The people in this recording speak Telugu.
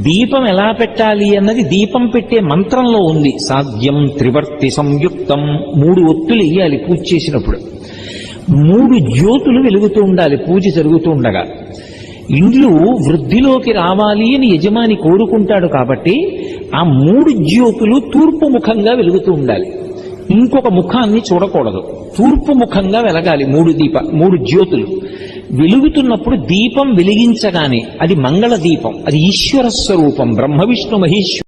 దీపం ఎలా పెట్టాలి అన్నది దీపం పెట్టే మంత్రంలో ఉంది. సాధ్యం త్రివర్తి సంయుక్తం, 3 ఒత్తులు వేయాలి పూజ చేసినప్పుడు. 3 జ్యోతులు వెలుగుతూ ఉండాలి పూజ జరుగుతూ ఉండగా. ఇండ్లు వృద్ధిలోకి రావాలి అని యజమాని కోరుకుంటాడు కాబట్టి ఆ 3 జ్యోతులు తూర్పు ముఖంగా వెలుగుతూ ఉండాలి. ఇంకొక ముఖాన్ని చూడకూడదు, తూర్పు ముఖంగా వెలగాలి 3 జ్యోతులు. వెలుగుతున్నప్పుడు దీపం వెలిగించగానే అది మంగళ దీపం, అది ఈశ్వర స్వరూపం, బ్రహ్మ విష్ణు మహేశ్వరు